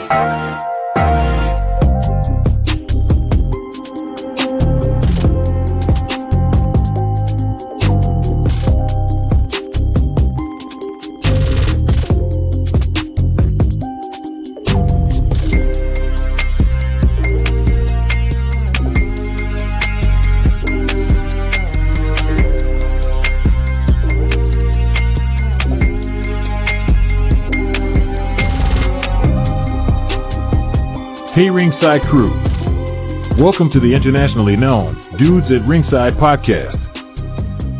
Hey Ringside crew, welcome to the internationally known Dudes at Ringside podcast.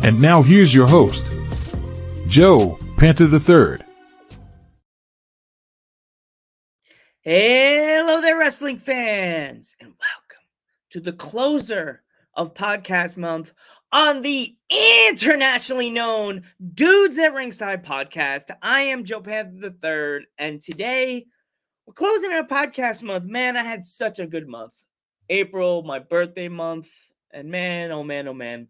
And now here's your host, Joe Panther III. Hello there, wrestling fans, and welcome to the closer of podcast month on the internationally known Dudes at Ringside podcast. I am Joe Panther III, and today we're closing our podcast month. Man, I had such a good month. April, my birthday month, and man, oh man, oh man.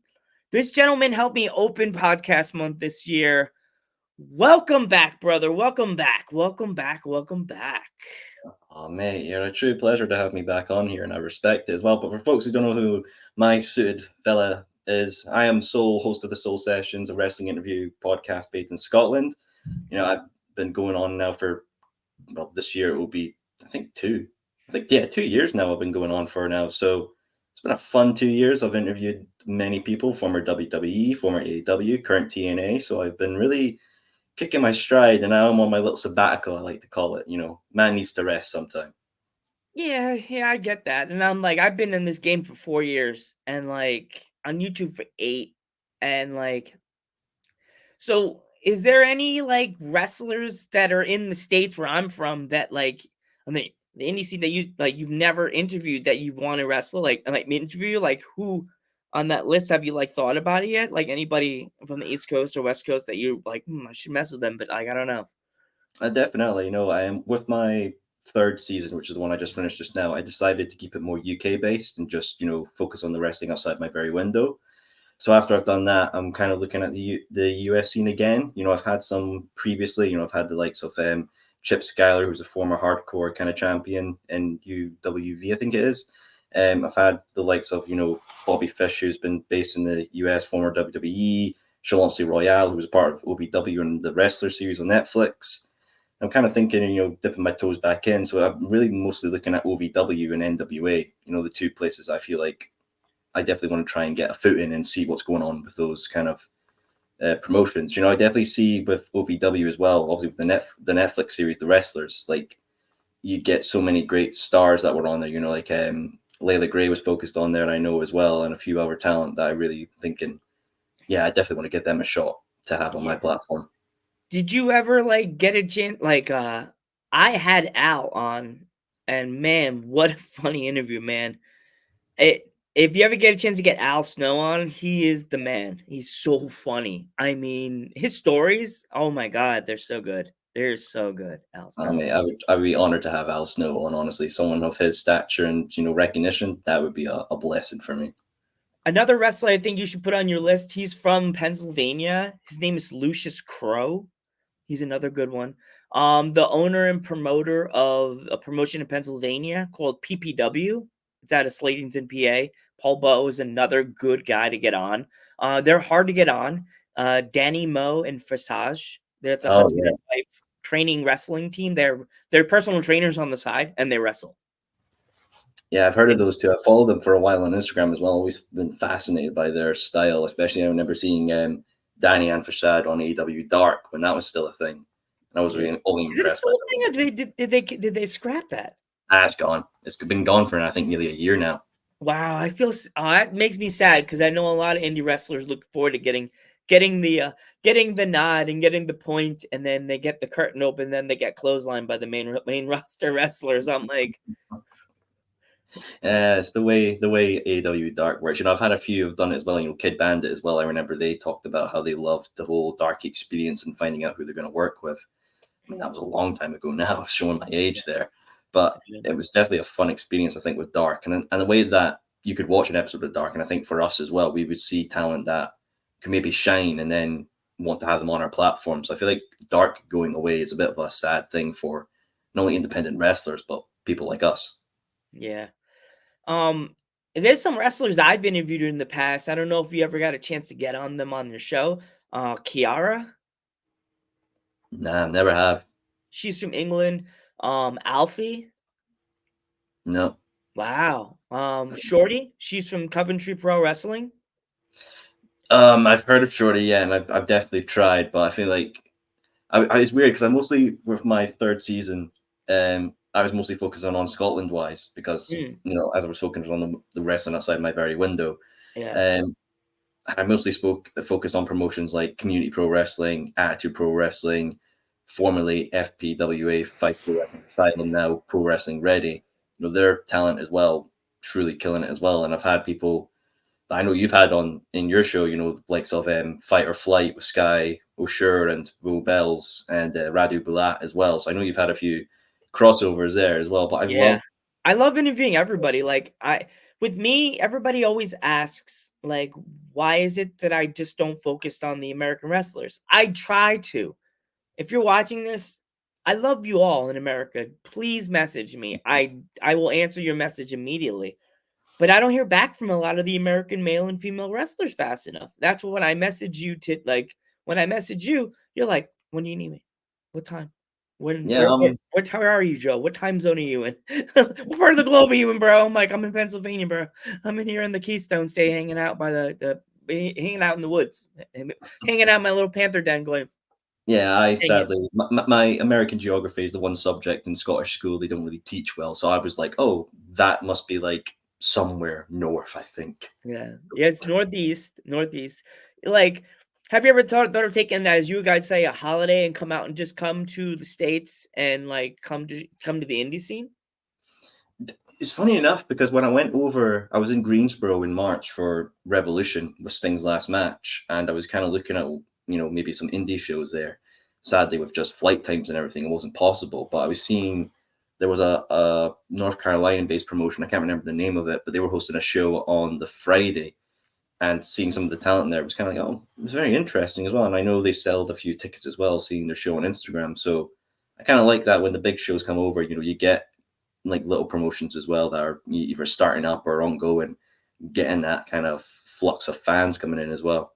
This gentleman helped me open podcast month this year. Welcome back, brother. Welcome back. Welcome back. Welcome back. Oh, mate, you're a true pleasure to have me back on here, and I respect it as well. But for folks who don't know who my suited fella is, I am Soul, host of the Soul Sessions, a wrestling interview podcast based in Scotland. You know, I've been going on now for, well, this year it will be, I think 2 years now I've been going on for now. So it's been a fun 2 years. I've interviewed many people, former WWE, former AEW, current TNA. So I've been really kicking my stride, and now I'm on my little sabbatical, I like to call it. You know, man needs to rest sometime. Yeah, I get that. And I'm like, I've been in this game for 4 years and like on YouTube for 8. And like, so is there any like wrestlers that are in the States where I'm from that like on the indie scene that you've never interviewed that you want to wrestle? Like interview, like who on that list have you like thought about it yet? Like anybody from the East Coast or West Coast that you like, I should mess with them, but like I don't know. Definitely, you know, I am with my third season, which is the one I just finished just now. I decided to keep it more UK based and just, you know, focus on the wrestling outside my very window. So after I've done that, I'm kind of looking at the US scene again. You know, I've had some previously. You know, I've had the likes of Chip Skyler, who's a former hardcore kind of champion in UWV, I think it is. I've had the likes of, you know, Bobby Fish, who's been based in the US, former WWE, Chance Royale, who was a part of OVW and the Wrestler series on Netflix. I'm kind of thinking, you know, dipping my toes back in. So I'm really mostly looking at OVW and NWA, you know, the two places I feel like I definitely want to try and get a foot in and see what's going on with those kind of promotions. You know, I definitely see with OVW as well, obviously with the Netflix series, The Wrestlers, like you get so many great stars that were on there, you know, like Layla Gray was focused on there, I know as well, and a few other talent that I really thinking, yeah, I definitely want to get them a shot to have on my platform. Did you ever like get a chance? Like, I had Al on, and man, what a funny interview, man. If you ever get a chance to get Al Snow on, he is the man. He's so funny. I mean, his stories, oh my God, they're so good. They're so good, Al Snow. I mean, I would be honored to have Al Snow on, honestly. Someone of his stature and, you know, recognition, that would be a blessing for me. Another wrestler I think you should put on your list, he's from Pennsylvania. His name is Lucius Crowe. He's another good one. The owner and promoter of a promotion in Pennsylvania called PPW. It's out of Slatington, PA. Paul Bowe is another good guy to get on. They're hard to get on. Danny Moe and Fasage. That's a husband and wife training wrestling team. They're personal trainers on the side, and they wrestle. Yeah, I've heard of those two. I followed them for a while on Instagram as well. Always been fascinated by their style, especially I remember seeing Danny and Fasad on AEW Dark when that was still a thing. And I was really only impressed. Is it still a thing, or did they scrap that? It's gone. It's been gone for, I think, nearly a year now. Wow, I feel that makes me sad because I know a lot of indie wrestlers look forward to getting the nod and getting the point, and then they get the curtain open, then they get clotheslined by the main roster wrestlers. I'm like, it's the way AEW Dark works. You know, I've had a few have done it as well. You know, Kid Bandit as well. I remember they talked about how they loved the whole Dark experience and finding out who they're going to work with. I mean, that was a long time ago now, showing my age there. But it was definitely a fun experience, I think, with Dark. And the way that you could watch an episode of Dark, and I think for us as well, we would see talent that can maybe shine and then want to have them on our platform. So I feel like Dark going away is a bit of a sad thing for not only independent wrestlers, but people like us. Yeah. Um, there's some wrestlers I've interviewed in the past. I don't know if you ever got a chance to get on them on your show. Kiara, Nah, never have. she's from England. Alfie, No. wow. Shorty, she's from Coventry Pro Wrestling. I've heard of Shorty, yeah, and I've definitely tried, but I feel like it's weird because I mostly with my third season, I was mostly focused on Scotland wise because Mm, as I was focused on the wrestling outside my very window, yeah, um, I mostly focused on promotions like Community Pro Wrestling, Attitude Pro Wrestling, formerly FPWA Fight Pro Wrestling Asylum, now Pro Wrestling Ready. Their talent as well, truly killing it as well. And I've had people I know you've had on in your show, like of Fight or Flight with Sky O'Shure and Will Bells and Radu Bulat as well. So I know you've had a few crossovers there as well. But I yeah. love, I love interviewing everybody. Like with me, everybody always asks, like, why is it that I just don't focus on the American wrestlers? I try to. If you're watching this, I love you all in America. Please message me. I will answer your message immediately. But I don't hear back from a lot of the American male and female wrestlers fast enough. That's when I message you to like when I message you, you're like, when do you need me? What time? When yeah, where are you, Joe? What time zone are you in? What part of the globe are you in, bro? I'm like, I'm in Pennsylvania, bro. I'm in here in the Keystone State hanging out by the hanging out in the woods. Hanging out in my little Panther den going, yeah. I dang it. sadly, my American geography is the one subject in Scottish school they don't really teach well. So I was like, oh, that must be like somewhere north, I think. Yeah. Yeah, it's northeast, northeast. Like, have you ever thought of taking, as you guys say, a holiday and come out and just come to the States and like come to the indie scene? It's funny enough because when I went over, I was in Greensboro in March for Revolution with Sting's last match, and I was kind of looking at maybe some indie shows there. Sadly, with just flight times and everything, it wasn't possible. But I was seeing there was a North Carolina-based promotion. I can't remember the name of it, but they were hosting a show on the Friday, and seeing some of the talent there was kind of like, oh, it was very interesting as well. And I know they sold a few tickets as well, seeing their show on Instagram. So I kind of like that when the big shows come over. You get like little promotions as well that are either starting up or ongoing, getting that kind of flux of fans coming in as well.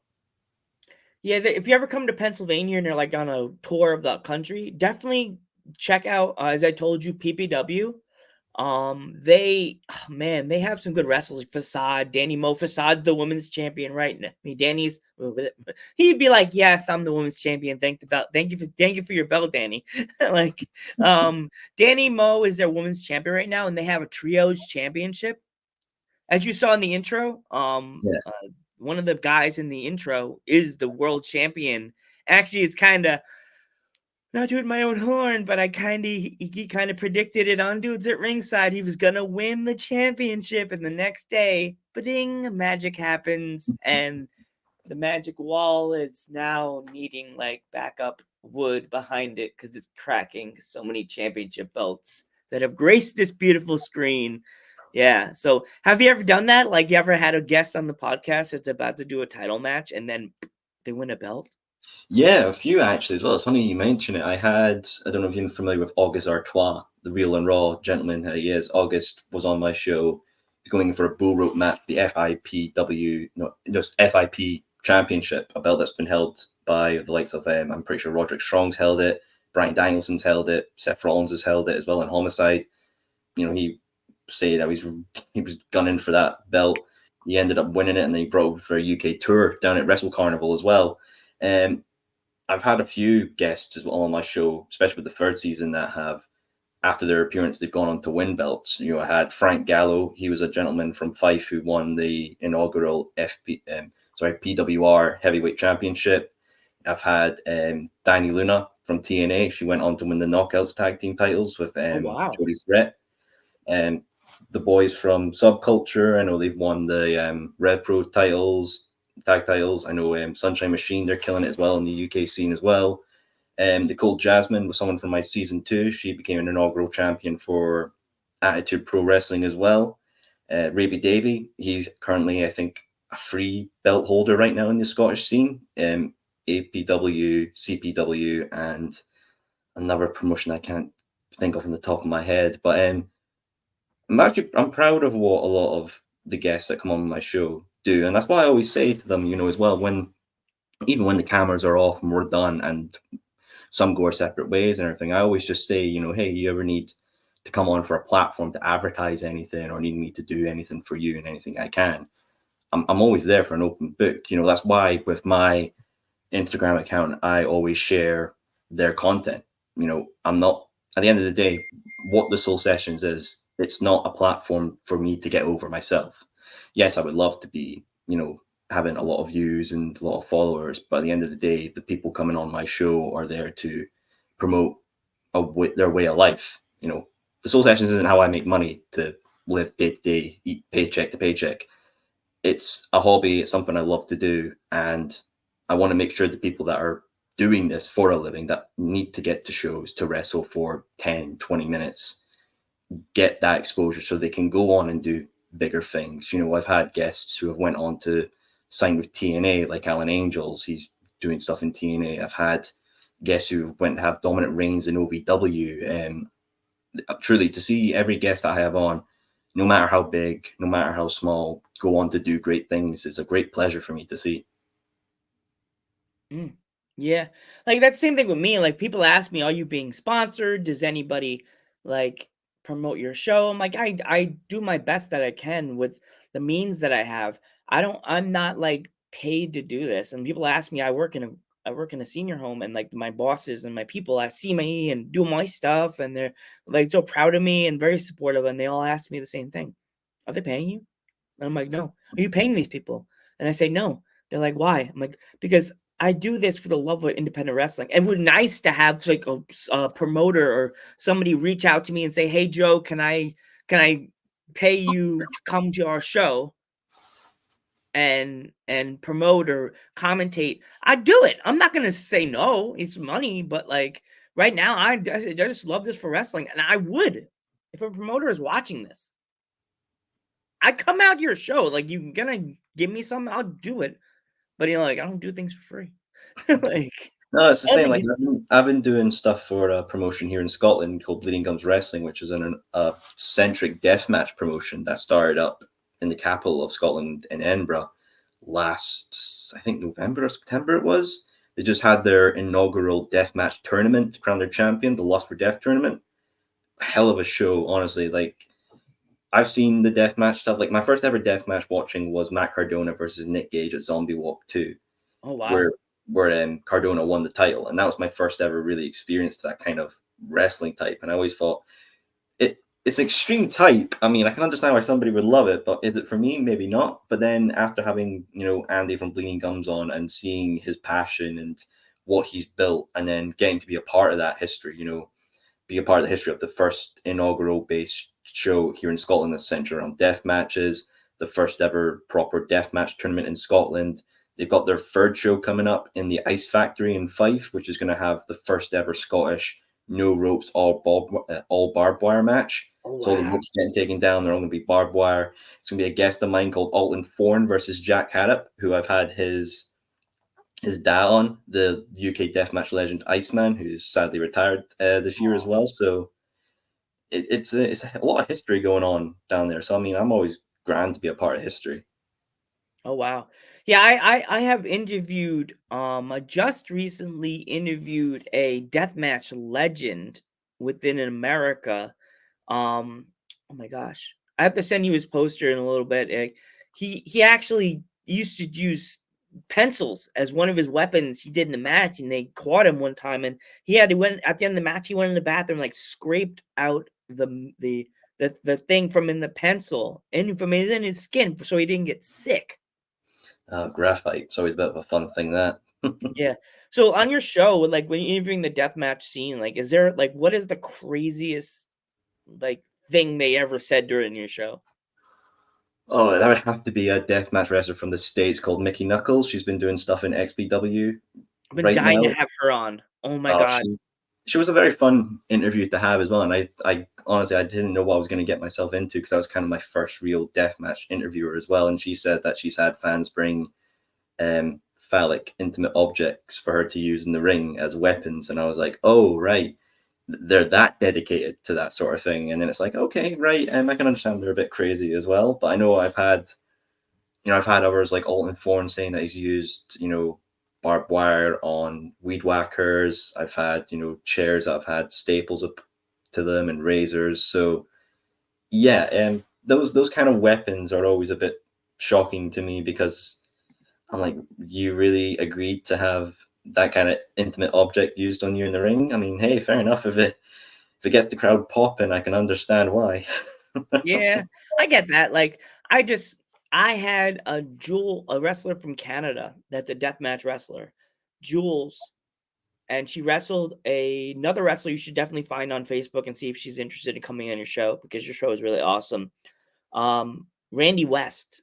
Yeah, if you ever come to Pennsylvania and you're like on a tour of the country, definitely check out, as I told you, PPW. Man, they have some good wrestlers like Facade, Danny Mo Facade, the women's champion, right? I mean, Danny's he'd be like, yes, I'm the women's champion. Thank you for your belt, Danny. Like, Danny Mo is their women's champion right now, and they have a trios championship. As you saw in the intro, Yeah. one of the guys in the intro is the world champion. Actually, it's kind of not doing my own horn, but he kind of predicted it on Dudes at Ringside. He was gonna win the championship, and the next day, ding, magic happens, and the magic wall is now needing like backup wood behind it because it's cracking. So many championship belts that have graced this beautiful screen. Yeah. So have you ever done that? Like you ever had a guest on the podcast that's about to do a title match and then they win a belt? Yeah, a few actually as well. It's funny you mention it. I don't know if you're familiar with August Artois, the real and raw gentleman that he is. August was on my show going for a bull rope match, the FIPW, no, just FIP championship, a belt that's been held by the likes of, I'm pretty sure Roderick Strong's held it, Brian Danielson's held it, Seth Rollins has held it as well in Homicide. He said that he was gunning for that belt. He ended up winning it, and then he brought it for a UK tour down at Wrestle Carnival as well. I've had a few guests as well on my show, especially with the third season, that have, after their appearance, they've gone on to win belts. I had Frank Gallo. He was a gentleman from Fife who won the inaugural PWR Heavyweight Championship. I've had Danny Luna from TNA. She went on to win the Knockouts Tag Team titles with Oh wow. Jody Threat. And the boys from Subculture, I know they've won the Rev Pro titles, tag titles. I know Sunshine Machine, they're killing it as well in the UK scene as well. Nicole Jasmine was someone from my season 2. She became an inaugural champion for Attitude Pro Wrestling as well. Raby Davey, he's currently, I think, a free belt holder right now in the Scottish scene. APW, CPW, and another promotion I can't think of on the top of my head. But I'm proud of what a lot of the guests that come on my show do, and that's why I always say to them, as well, even when the cameras are off and we're done, and some go our separate ways and everything, I always just say, hey, you ever need to come on for a platform to advertise anything or need me to do anything for you and anything I can, I'm always there for an open book. That's why with my Instagram account, I always share their content. I'm not, at the end of the day, what the Soul Sessions is, it's not a platform for me to get over myself. Yes, I would love to be, having a lot of views and a lot of followers, but at the end of the day, the people coming on my show are there to promote their way of life. The Soul Sessions isn't how I make money to live day to day, eat paycheck to paycheck. It's a hobby. It's something I love to do, and I want to make sure the people that are doing this for a living, that need to get to shows to wrestle for 10, 20 minutes, get that exposure so they can go on and do bigger things. I've had guests who have went on to sign with TNA, like Alan Angels. He's doing stuff in TNA. I've had guests who went to have dominant reigns in OVW. Truly, to see every guest that I have on, no matter how big, no matter how small, go on to do great things, is a great pleasure for me to see. Yeah, like that same thing with me. Like people ask me, "Are you being sponsored? Does anybody like promote your show?" I'm like, I do my best that I can with the means that I have. I'm not like paid to do this. And people ask me, I work in a senior home, and like my bosses and my people see me and do my stuff, and they're like so proud of me and very supportive, and they all ask me the same thing: "Are they paying you?" And I'm like, "No." "Are you paying these people?" And I say, "No." They're like, "Why?" I'm like, "Because I do this for the love of independent wrestling." And it would nice to have like a promoter or somebody reach out to me and say, "Hey Joe, can I pay you to come to our show and promote or commentate?" I'd do it. I'm not gonna say no. It's money, but like right now, I just love this for wrestling, and I would, if a promoter is watching this, I come out to your show. Like, you gonna give me something, I'll do it. But like, I don't do things for free. Like, No, it's the I don't same. think Like I've been doing stuff for a promotion here in Scotland called Bleeding Gums Wrestling, which is a centric deathmatch promotion that started up in the capital of Scotland in Edinburgh last, I think, November or September it was. They just had their inaugural deathmatch tournament to crown their champion, the Lust for Death tournament. Hell of a show, honestly. Like, I've seen the deathmatch stuff. Like, my first ever deathmatch watching was Matt Cardona versus Nick Gage at Zombie Walk 2. Oh wow. where Cardona won the title, and that was my first ever really experience to that kind of wrestling type. And I always thought it's extreme type. I mean, I can understand why somebody would love it, but is it for me? Maybe not. But then after having Andy from Bleeding Gums on and seeing his passion and what he's built, and then getting to be a part of that history, be a part of the history of the first inaugural based show here in Scotland that's centered around death matches, the first ever proper death match tournament in Scotland. They've got their third show coming up in the Ice Factory in Fife, which is going to have the first ever Scottish no ropes, all barbed wire match. Oh, wow. So all the ropes getting taken down, they're all going to be barbed wire. It's going to be a guest of mine called Alton Thorne versus Jack Harrop, who I've had his dad on, the UK deathmatch legend Iceman, who's sadly retired this year as well. So it's a lot of history going on down there. So I mean, I'm always grand to be a part of history. Oh wow. Yeah, I have interviewed I just recently interviewed a deathmatch legend within America. Oh my gosh. I have to send you his poster in a little bit. He actually used to use pencils as one of his weapons he did in the match, and they caught him one time, and went at the end of the match, he went in the bathroom, like scraped out the thing from in the pencil and from in his skin so he didn't get sick. Graphite. It's always a bit of a fun thing, that. Yeah. So on your show, like when you're interviewing the deathmatch scene, like is there like what is the craziest like thing they ever said during your show? Oh, that would have to be a deathmatch wrestler from the States called Mickey Knuckles. She's been doing stuff in XPW I've been right dying now. to have her on. Oh my Oh, god. she was a very fun interview to have as well. And I honestly, I didn't know what I was going to get myself into, because that was kind of my first real deathmatch interviewer as well. And she said that she's had fans bring phallic intimate objects for her to use in the ring as weapons. And I was like, oh, right. they're that dedicated to that sort of thing. And then it's like, okay, right, I can understand they're a bit crazy as well. But I know I've had others like Alton Thorne saying that he's used, barbed wire on weed whackers. I've had, chairs that have had staples up to them and razors. So yeah, those kind of weapons are always a bit shocking to me, because I'm like, you really agreed to have that kind of intimate object used on you in the ring? I mean, hey, fair enough. If it gets the crowd popping, I can understand why. Yeah, I get that. Like, I had a wrestler from Canada that's a deathmatch wrestler, Jules, and she wrestled another wrestler you should definitely find on Facebook and see if she's interested in coming on your show, because your show is really awesome. Randy West,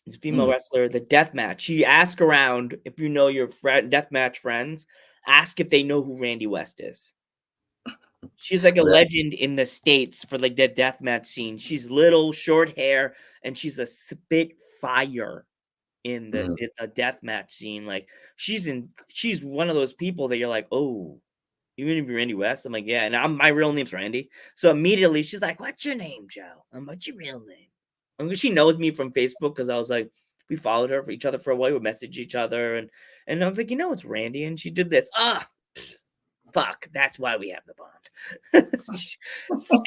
is a female wrestler, the deathmatch. She asked around, if you know your deathmatch friends, ask if they know who Randy West is. She's like a Right. legend in the States for like the deathmatch scene. She's little, short hair, and she's a spitfire in the deathmatch scene. Like, she's one of those people that you're like, oh, you mean Randy West? I'm like, yeah, and my real name's Randy. So immediately she's like, what's your name, Joe? I'm what's your real name? She knows me from Facebook, because I was like, we followed her for each other for a while. We would message each other, and I was like, it's Randy, and she did this. Fuck, that's why we have the bond.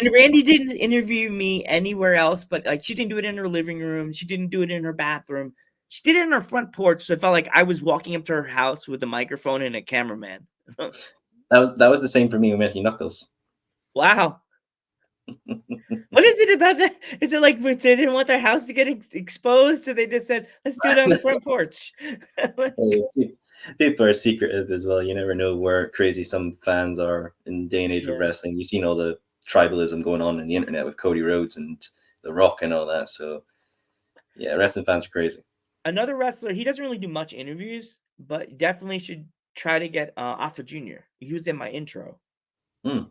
And Randy didn't interview me anywhere else, but like, she didn't do it in her living room. She didn't do it in her bathroom. She did it in her front porch. So it felt like I was walking up to her house with a microphone and a cameraman. That was the same for me with Mickey Knuckles. Wow. What is it about that? Is it like they didn't want their house to get exposed, so they just said, let's do it on the front porch? People are secretive as well. You never know where crazy some fans are in the day and age of wrestling. You've seen all the tribalism going on in the internet with Cody Rhodes and The Rock and all that. So yeah, wrestling fans are crazy. Another wrestler, he doesn't really do much interviews, but definitely should try to get Alpha Jr. He was in my intro. I'm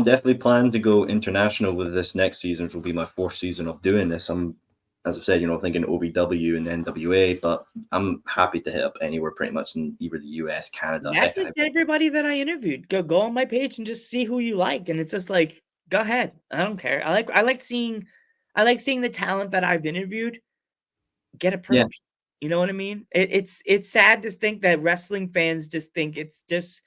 definitely planning to go international with this next season, which will be my 4th season of doing this. As I've said, thinking OVW and NWA, but I'm happy to hit up anywhere pretty much in either the US, Canada. That's everybody that I interviewed. Go on my page and just see who you like, and it's just like, go ahead. I don't care. I like seeing the talent that I've interviewed get approached. Yeah. You know what I mean? It's sad to think that wrestling fans just think it's just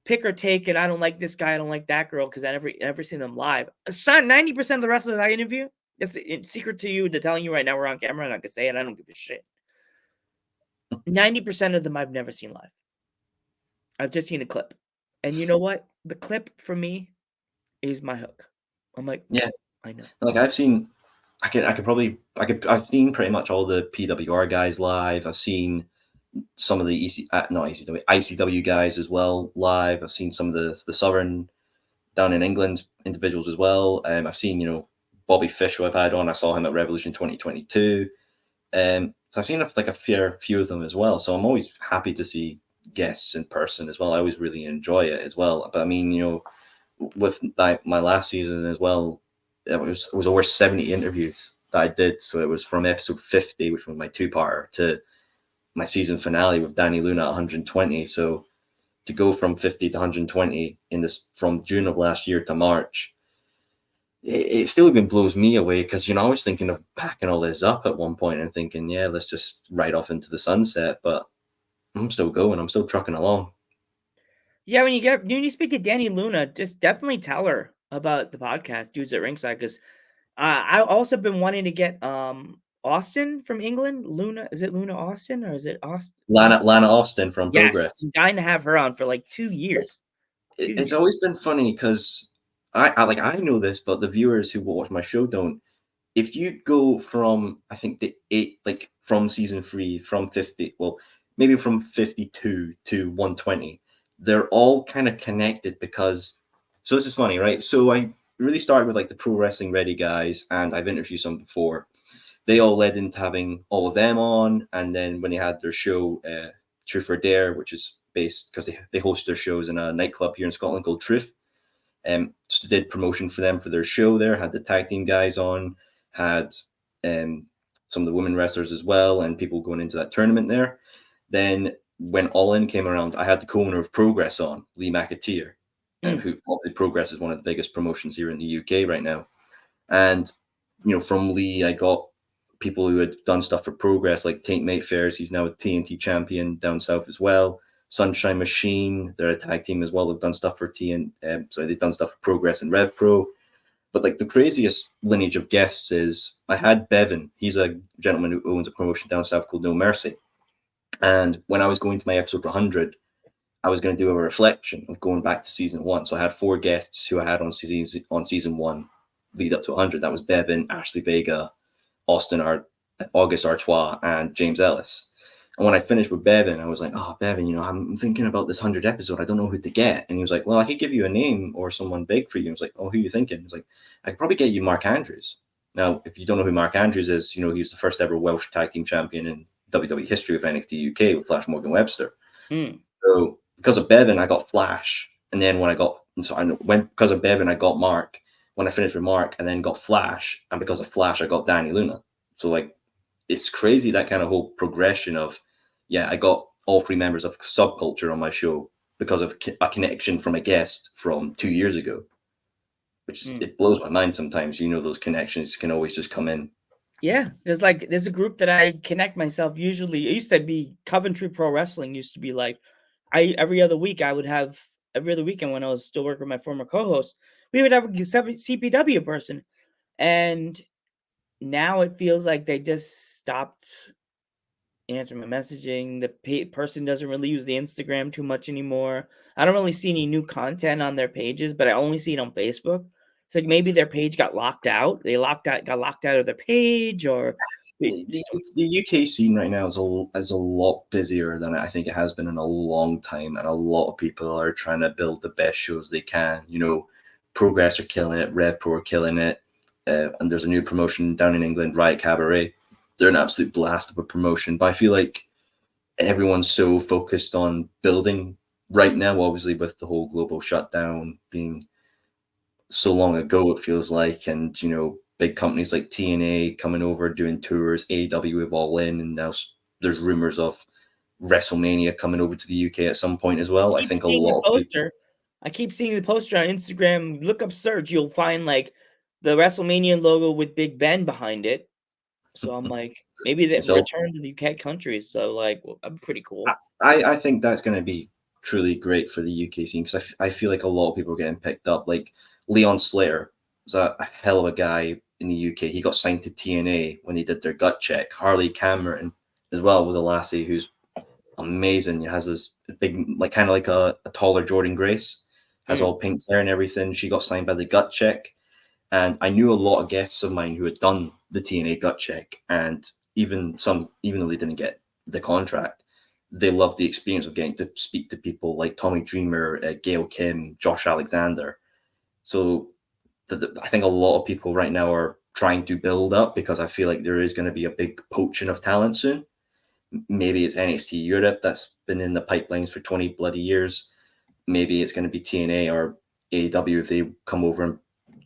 pick or take it. I don't like this guy. I don't like that girl because I never seen them live. 90% of the wrestlers I interview, it's a secret to you, to telling you right now, we're on camera and I can say it. I don't give a shit. 90% of them I've never seen live. I've just seen a clip. And you know what? The clip for me is my hook. I'm like, yeah, I know. Like I've seen I've seen pretty much all the PWR guys live. I've seen some of the ICW guys as well live. I've seen some of the Southern down in England individuals as well. I've seen, Bobby Fish, who I've had on. I saw him at Revolution 2022. So I've seen like a fair few of them as well. So I'm always happy to see guests in person as well. I always really enjoy it as well. But I mean, with my last season as well, it was over 70 interviews that I did. So it was from episode 50, which was my 2-parter, to my season finale with Danny Luna at 120. So to go from 50 to 120 from June of last year to March, it still even blows me away, because I was thinking of packing all this up at one point and thinking, yeah, let's just ride off into the sunset. But I'm still going. I'm still trucking along. Yeah, when you speak to Danny Luna, just definitely tell her about the podcast, Dudes at Ringside, because I also been wanting to get Austin from England. Luna, is it Luna Austin or is it Austin? Lana Austin from Yes, Progress. I'm dying to have her on for like 2 years. It's always been funny because I know this, but the viewers who watch my show don't. If you go from, I think from season 3, from 50, well, maybe from 52 to 120, they're all kind of connected because, so this is funny, right? So I really started with like the Pro Wrestling Ready guys, and I've interviewed some before. They all led into having all of them on. And then when they had their show, Truth or Dare, which is based, because they host their shows in a nightclub here in Scotland called Truth. So did promotion for them for their show there, had the tag team guys on, had some of the women wrestlers as well, and people going into that tournament there. Then when All In came around, I had the co-owner of Progress on, Lee McAteer, Mm. who obviously Progress is one of the biggest promotions here in the UK right now. And from Lee, I got people who had done stuff for Progress, like Taint Mate Fairs. He's now a TNT champion down south as well. Sunshine Machine, they're a tag team as well. They've done stuff for they've done stuff for Progress and Rev Pro. But like the craziest lineage of guests is I had Bevan. He's a gentleman who owns a promotion down south called No Mercy. And when I was going to my episode 100, I was going to do a reflection of going back to season 1. So I had 4 guests who I had on season 1 lead up to 100. That was Bevan, Ashley Vega, August Artois, and James Ellis. And when I finished with Bevan, I was like, oh, Bevan, I'm thinking about this 100 episode. I don't know who to get. And he was like, well, I could give you a name or someone big for you. I was like, oh, who are you thinking? He was like, I could probably get you Mark Andrews. Now, if you don't know who Mark Andrews is, he was the first ever Welsh tag team champion in WWE history of NXT UK with Flash Morgan Webster. So because of Bevan, I got Flash. And then because of Bevan, I got Mark. When I finished with Mark, and then got Flash. And because of Flash, I got Danny Luna. So like, it's crazy, that kind of whole progression of, I got all 3 members of Subculture on my show because of a connection from a guest from 2 years ago, which it blows my mind sometimes. Those connections can always just come in. Yeah, there's a group that I connect myself usually. It used to be Coventry Pro Wrestling. Used to be like, every other weekend when I was still working with my former co-host, we would have a CPW person, and now it feels like they just stopped answering my messaging. The person doesn't really use the Instagram too much anymore. I don't really see any new content on their pages, but I only see it on Facebook. It's like maybe their page got locked out. Got locked out of their page, or the UK scene right now is a lot busier than I think it has been in a long time, and a lot of people are trying to build the best shows they can. Progress are killing it, Rev Pro are killing it, and there's a new promotion down in England, Riot Cabaret. They're an absolute blast of a promotion, but I feel like everyone's so focused on building right now, obviously with the whole global shutdown being so long ago, it feels like, and big companies like TNA coming over doing tours, AEW with All In, and now there's rumors of WrestleMania coming over to the UK at some point as well. I think a lot of people. I keep seeing the poster on Instagram. Look up search, you'll find like the WrestleMania logo with Big Ben behind it. So I'm like, maybe they return to the UK countries. So like, that'd be pretty cool. I think that's going to be truly great for the UK scene, because I feel like a lot of people are getting picked up. Like Leon Slater was a hell of a guy in the UK. He got signed to TNA when they did their gut check. Harley Cameron as well was a lassie who's amazing. He has this big, like kind of like a taller Jordan Grace, has all pink hair and everything. She got signed by the gut check. And I knew a lot of guests of mine who had done the TNA gut check, and even though they didn't get the contract, they loved the experience of getting to speak to people like Tommy Dreamer, Gail Kim, Josh Alexander. So I think a lot of people right now are trying to build up, because I feel like there is going to be a big poaching of talent soon. Maybe it's NXT Europe that's been in the pipelines for 20 bloody years. Maybe it's going to be TNA or AEW if they come over and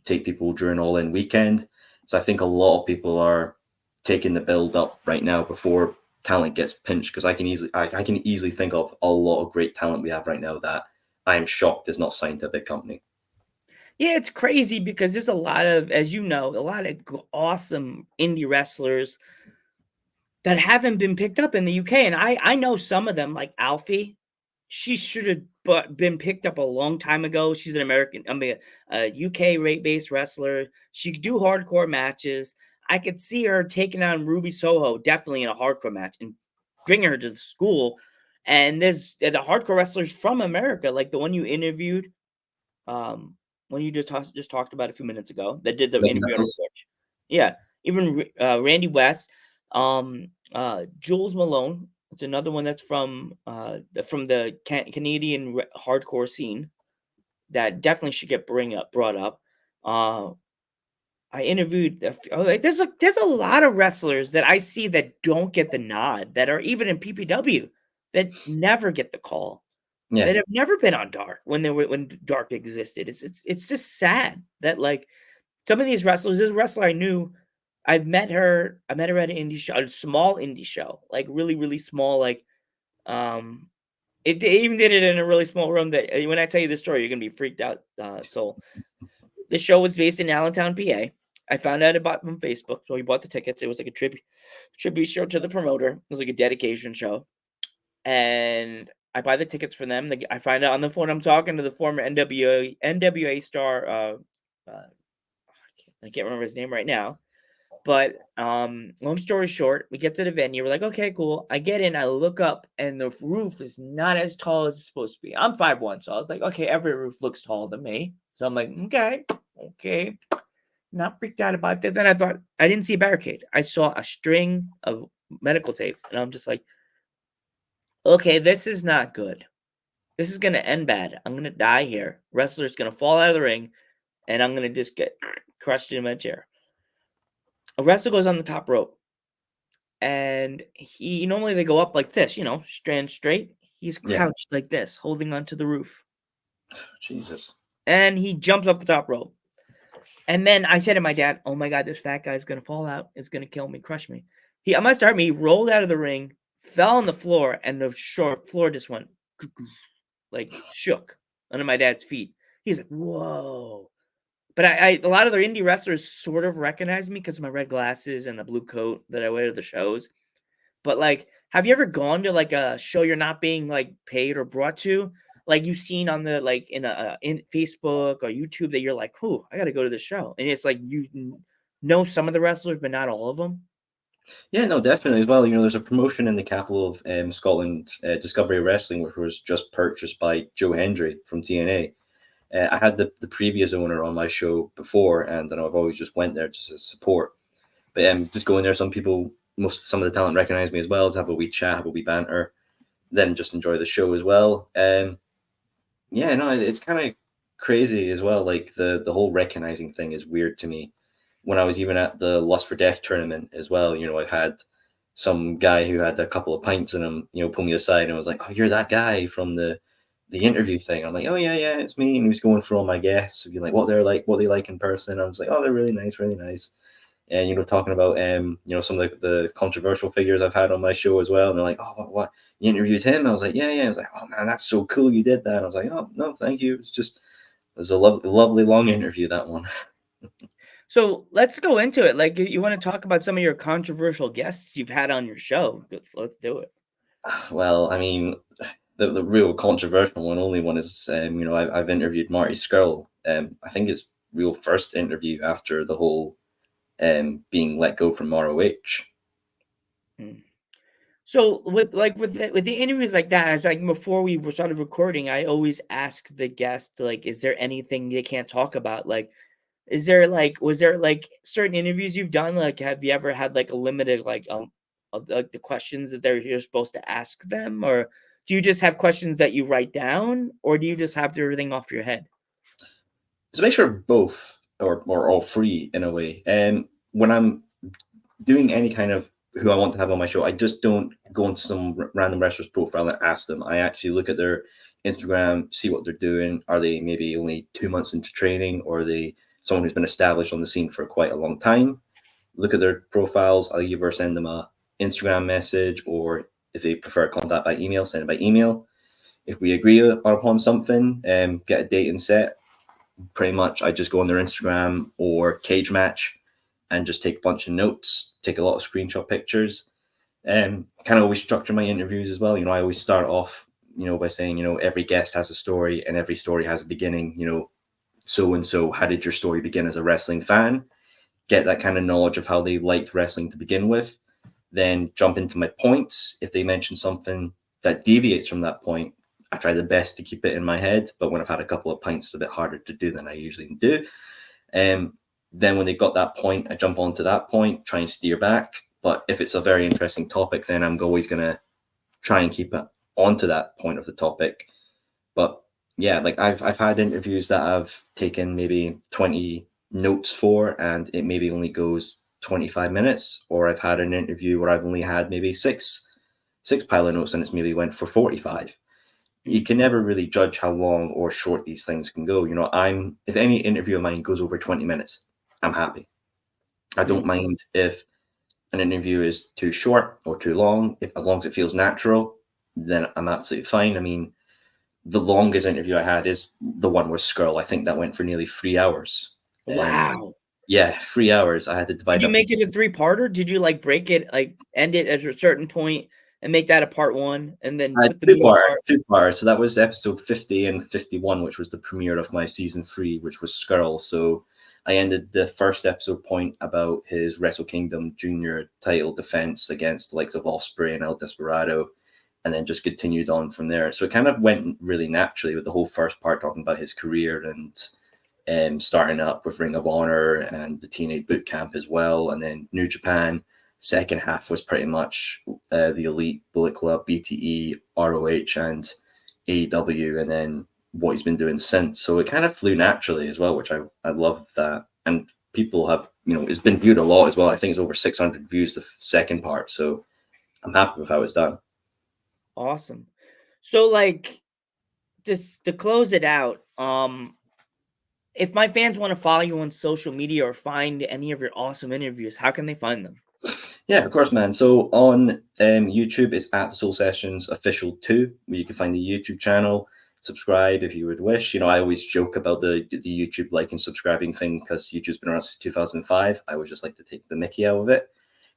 take people during All In weekend. So I think a lot of people are taking the build up right now before talent gets pinched, because I can easily think of a lot of great talent we have right now that I am shocked is not signed to a big company. Yeah, it's crazy because there's a lot of, as you know, a lot of awesome indie wrestlers that haven't been picked up in the UK. And I know some of them, like Alfie. She should have been picked up a long time ago. She's an a UK rate-based wrestler. She could do hardcore matches. I could see her taking on Ruby Soho, definitely in a hardcore match, and bringing her to the school. And there's the hardcore wrestlers from America, like the one you interviewed, when you just talked about a few minutes ago, that did the interview on Twitch. Yeah, even Randy West, Jules Malone. It's another one that's from the Canadian hardcore scene that definitely should get brought up. I interviewed. There's a lot of wrestlers that I see that don't get the nod, that are even in PPW, that never get the call. Yeah. That have never been on Dark when Dark existed. It's just sad that like some of these wrestlers. This wrestler I knew, I met her at an indie show, a small indie show, like really, really small, like It even did it in a really small room. That when I tell you the story, you're gonna be freaked out. So the show was based in Allentown, PA. I found out about it from Facebook, so we bought the tickets. It was like a tribute show to the promoter. It was like a dedication show, and I buy the tickets for them. I find out on the phone I'm talking to the former NWA star. I can't remember his name right now. But long story short, we get to the venue. We're like, okay, cool. I get in, I look up, and the roof is not as tall as it's supposed to be. I'm 5'1", so I was like, okay, every roof looks tall to me. So I'm like, okay, not freaked out about that. Then I thought I didn't see a barricade. I saw a string of medical tape, and I'm just like, okay, this is not good. This is gonna end bad. I'm gonna die here. Wrestler's gonna fall out of the ring, and I'm gonna just get crushed in my chair. A wrestler goes on the top rope, and he normally they go up like this, strand straight. He's Yeah. crouched like this, holding onto the roof, Jesus. and he jumps off the top rope. And then I said to my dad, "Oh my God, this fat guy's gonna fall out. It's gonna kill me, crush me." He almost hurt me. He rolled out of the ring, fell on the floor, and the floor just went like shook under my dad's feet. He's like, "Whoa!" But a lot of the indie wrestlers sort of recognize me because of my red glasses and the blue coat that I wear to the shows. But, like, have you ever gone to, like, a show you're not being, like, paid or brought to? Like, you've seen on the, like, in Facebook or YouTube that you're like, "Ooh, I gotta go to the show." And it's like you know some of the wrestlers, but not all of them. Yeah, no, definitely as well. There's a promotion in the capital of Scotland, Discovery Wrestling, which was just purchased by Joe Hendry from TNA. I had the previous owner on my show before, and I've always just went there just as support. But just going there, some of the talent recognize me as well, to have a wee chat, have a wee banter, then just enjoy the show as well. Yeah, no, it's kind of crazy as well. Like the whole recognizing thing is weird to me. When I was even at the Lust for Death tournament as well, I had some guy who had a couple of pints in him, pull me aside and was like, "Oh, you're that guy from the interview thing." I'm like, "Oh yeah, it's me." And he was going through all my guests, being like, what they like in person. I was like, "Oh, they're really nice, really nice." And talking about some of the controversial figures I've had on my show as well. And they're like, "Oh, what you interviewed him?" I was like, yeah. I was like, "Oh man, that's so cool you did that." I was like, "Oh no, thank you." It was a lovely long interview, that one. So, let's go into it. Like, you wanna talk about some of your controversial guests you've had on your show? Let's do it. Well, I mean, the real controversial only one is I've interviewed Marty Skrull. I think it's real first interview after the whole being let go from ROH. Mm. So with the interviews like that, it's like before we started recording, I always ask the guest, like, is there anything they can't talk about? Like, was there like certain interviews you've done? Like, have you ever had like a limited of like the questions that you're supposed to ask them, or do you just have questions that you write down, or do you just have everything off your head? So make sure both or all three in a way. And when I'm doing any kind of who I want to have on my show, I just don't go into some random wrestler's profile and ask them. I actually look at their Instagram, see what they're doing. Are they maybe only 2 months into training, or are they someone who's been established on the scene for quite a long time? Look at their profiles. I'll either send them a Instagram message, or if they prefer contact by email, send it by email. If we agree upon something, get a date and set. Pretty much, I just go on their Instagram or Cage Match and just take a bunch of notes, take a lot of screenshot pictures, and kind of always structure my interviews as well. I always start off, by saying, every guest has a story and every story has a beginning. So and so, how did your story begin as a wrestling fan? Get that kind of knowledge of how they liked wrestling to begin with, then jump into my points. If they mention something that deviates from that point, I try the best to keep it in my head. But when I've had a couple of pints, it's a bit harder to do than I usually do. Then when they got that point, I jump onto that point, try and steer back. But if it's a very interesting topic, then I'm always going to try and keep it onto that point of the topic. But yeah, like I've had interviews that I've taken maybe 20 notes for, and it maybe only goes 25 minutes. Or I've had an interview where I've only had maybe six pile of notes, and it's maybe went for 45. You can never really judge how long or short these things can go. If any interview of mine goes over 20 minutes, I'm happy. I don't mind if an interview is too short or too long, as long as it feels natural. then I'm absolutely fine. I mean, the longest interview I had is the one with Skrull. I think that went for nearly 3 hours. Wow. Yeah, 3 hours. I had to Did divide you up. make it a three-parter? Did you like break it, like end it at a certain point and make that a part one and then put the movie part? Two parts. So that was episode 50 and 51, which was the premiere of my season 3, which was Skrull. So I ended the first episode point about his Wrestle Kingdom Junior title defense against the likes of Osprey and El Desperado, and then just continued on from there. So it kind of went really naturally with the whole first part talking about his career and starting up with Ring of Honor and the Teenage Boot Camp as well, and then New Japan. Second half was pretty much the Elite, Bullet Club, BTE, ROH, and AEW, and then what he's been doing since. So it kind of flew naturally as well, which I love that. And people have, it's been viewed a lot as well. I think it's over 600 views the second part. So I'm happy with how it's done. Awesome. So like just to close it out, if my fans want to follow you on social media or find any of your awesome interviews, how can they find them? Yeah, of course, man. So on YouTube, it's at the Soul Sessions Official 2, where you can find the YouTube channel. Subscribe if you would wish. I always joke about the YouTube like and subscribing thing because YouTube's been around since 2005. I would just like to take the mickey out of it.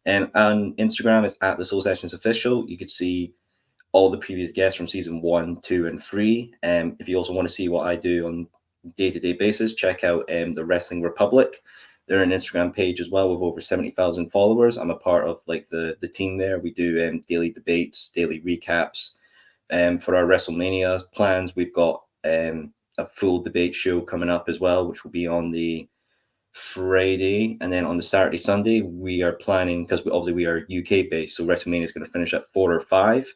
And on Instagram, it's at the Soul Sessions Official. You could see all the previous guests from season 1, 2, and 3. If you also want to see what I do on day-to-day basis, check out the Wrestling Republic. They're an Instagram page as well with over 70,000 followers. I'm a part of like the team there. We do daily debates, daily recaps. For our WrestleMania plans, we've got a full debate show coming up as well, which will be on the Friday, and then on the Saturday, Sunday, we are planning, because obviously we are UK based, so WrestleMania is going to finish at 4 or 5,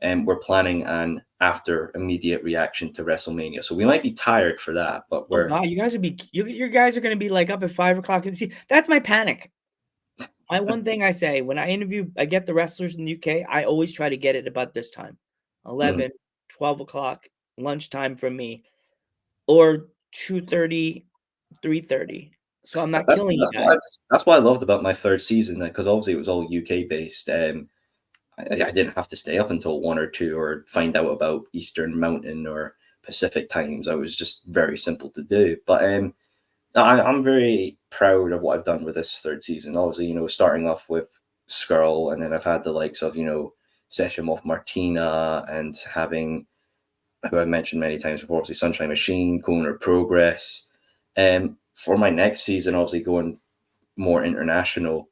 and we're planning an after immediate reaction to WrestleMania. So we might be tired for that, but Oh God, you guys would be you guys are gonna be like up at 5 o'clock in the sea. That's my panic. My one thing I say when I interview, I get the wrestlers in the UK, I always try to get it about this time. 11, 12 o'clock, lunchtime for me, or 2:30, 3:30. So I'm not that's killing you that's guys. what that's what I loved about my third season, because obviously it was all UK based. I didn't have to stay up until 1 or 2 or find out about Eastern Mountain or Pacific times. I was just very simple to do. But I'm very proud of what I've done with this third season. Obviously, starting off with Skrull, and then I've had the likes of, Session Moth Martina, and having, who I've mentioned many times before, obviously Sunshine Machine, Kona Progress. For my next season, obviously going more international,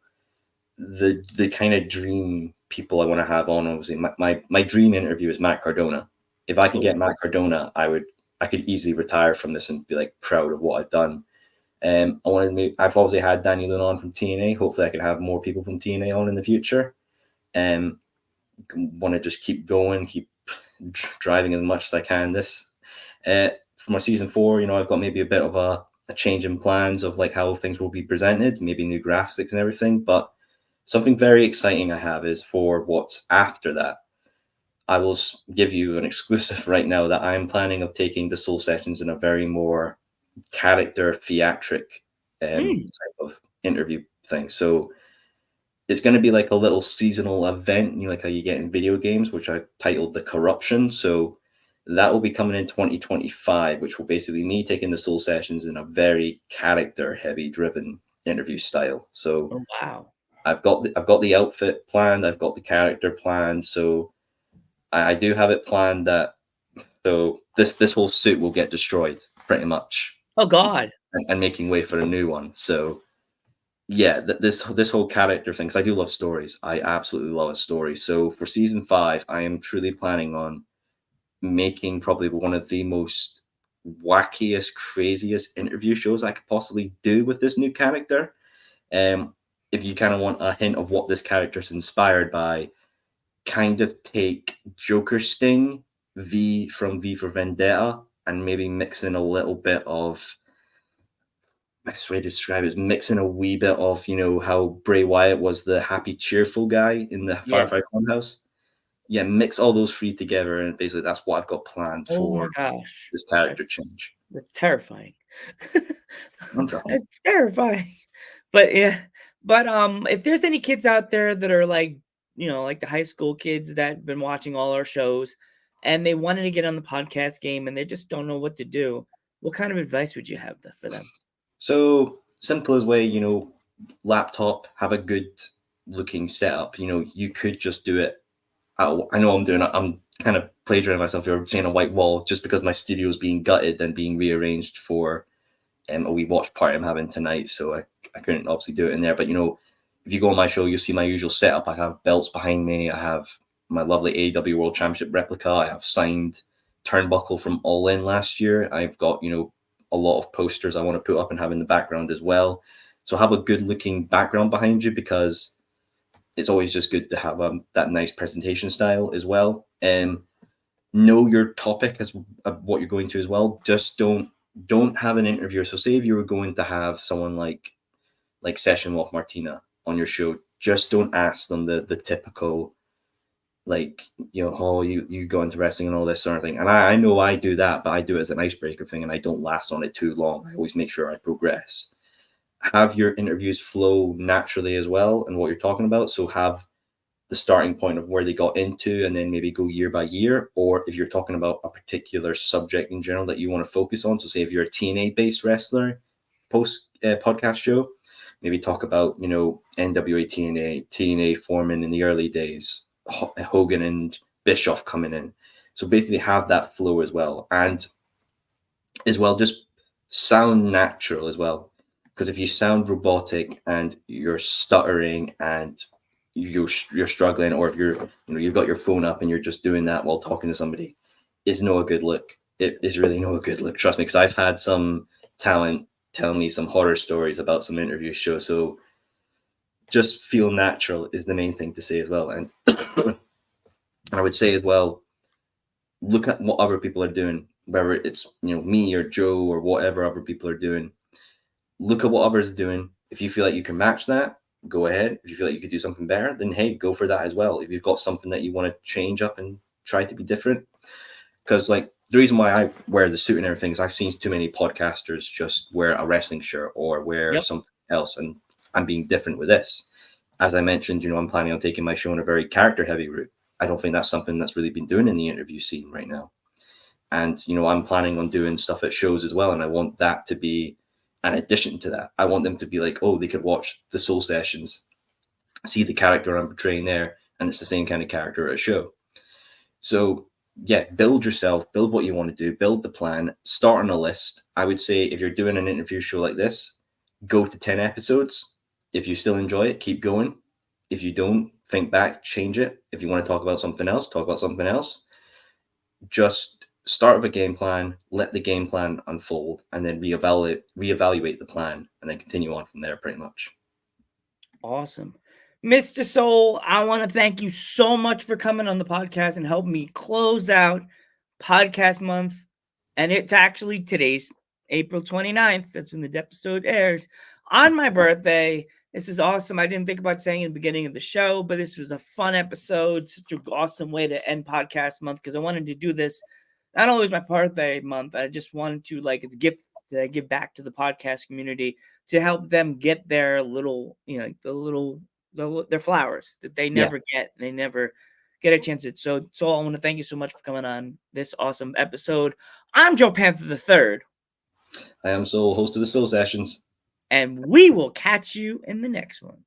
the kind of dream people I want to have on, obviously my dream interview is Matt Cardona. If I could get Matt Cardona, I could easily retire from this and be like proud of what I've done. I've obviously had Danny Luna on from TNA. Hopefully I can have more people from TNA on in the future. Want to just keep going, keep driving as much as I can. This for my season 4, I've got maybe a bit of a change in plans of like how things will be presented, maybe new graphics and everything. But something very exciting I have is for what's after that. I will give you an exclusive right now that I'm planning of taking the Soul Sessions in a very more character theatric type of interview thing. So it's going to be like a little seasonal event, like how you get in video games, which I titled The Corruption. So that will be coming in 2025, which will basically me taking the Soul Sessions in a very character heavy driven interview style. So Oh wow. I've got the outfit planned, I've got the character planned, so I do have it planned that so this whole suit will get destroyed pretty much, Oh God. and making way for a new one. So yeah, this whole character thing, because I do love stories. I absolutely love a story. So for season 5, I am truly planning on making probably one of the most wackiest, craziest interview shows I could possibly do with this new character. If you kind of want a hint of what this character is inspired by, kind of take Joker Sting, V from V for Vendetta, and maybe mix in a little bit of, best way to describe it is mixing a wee bit of, how Bray Wyatt was the happy, cheerful guy in the Yeah. Firefly Funhouse. Yeah, mix all those three together, and basically that's what I've got planned Oh my for gosh. this character change. That's terrifying. I'm trying. That's terrifying. But yeah, but if there's any kids out there that are like like the high school kids that have been watching all our shows and they wanted to get on the podcast game and they just don't know what to do, what kind of advice would you have for them? So simple as way, laptop, have a good looking setup. You could just do it. I know I'm doing it. I'm kind of plagiarizing myself here, saying a white wall, just because my studio is being gutted and being rearranged for a wee watch party I'm having tonight. So I couldn't obviously do it in there. But if you go on my show, you'll see my usual setup. I have belts behind me. I have my lovely AEW World Championship replica. I have signed turnbuckle from All In last year. I've got a lot of posters I want to put up and have in the background as well. So have a good looking background behind you, because it's always just good to have that nice presentation style as well. Know your topic as what you're going to as well. Just don't have an interviewer. So say if you were going to have someone like Session Wolf Martina on your show, just don't ask them the typical oh, you go into wrestling and all this sort of thing. And I know I do that, but I do it as an icebreaker thing, and I don't last on it too long. I always make sure I progress. Have your interviews flow naturally as well and what you're talking about. So have the starting point of where they got into and then maybe go year by year. Or if you're talking about a particular subject in general that you want to focus on. So say if you're a TNA based wrestler podcast show, maybe talk about, NWA TNA forming in the early days, Hogan and Bischoff coming in. So basically have that flow as well. And as well, just sound natural as well. Because if you sound robotic and you're stuttering and you're struggling, or if you've got your phone up and you're just doing that while talking to somebody, it's no a good look. It is really no a good look. Trust me, because I've had some talent tell me some horror stories about some interview shows. So just feel natural is the main thing to say as well. And I would say as well, look at what other people are doing, whether it's me or Joe or whatever other people are doing. Look at what others are doing. If you feel like you can match that, go ahead. If you feel like you could do something better, then hey, go for that as well. If you've got something that you want to change up and try to be different, because the reason why I wear the suit and everything is I've seen too many podcasters just wear a wrestling shirt or wear something else, and I'm being different with this. As I mentioned, I'm planning on taking my show in a very character heavy route. I don't think that's something that's really been doing in the interview scene right now. And, I'm planning on doing stuff at shows as well. And I want that to be an addition to that. I want them to be like, oh, they could watch the Soul Sessions, see the character I'm portraying there, and it's the same kind of character at a show. So yeah, build yourself, build what you want to do, build the plan, start on a list. I would say if you're doing an interview show like this, go to 10 episodes. If you still enjoy it, keep going. If you don't, think back, change it. If you want to talk about something else, talk about something else. Just start with a game plan, let the game plan unfold, and then reevaluate the plan, and then continue on from there pretty much. Awesome. Mr. Soul, I want to thank you so much for coming on the podcast and helping me close out podcast month. And it's actually today's April 29th. That's when the episode airs. On my birthday. This is awesome. I didn't think about saying in the beginning of the show, but this was a fun episode. Such an awesome way to end podcast month, because I wanted to do this. Not only was my birthday month, I just wanted to, it's a gift to give back to the podcast community to help them get their little, their flowers that they never get. They never get a chance at. So I want to thank you so much for coming on this awesome episode. I'm Joe Panther III. I am Soul, host of the Soul Sessions. And we will catch you in the next one.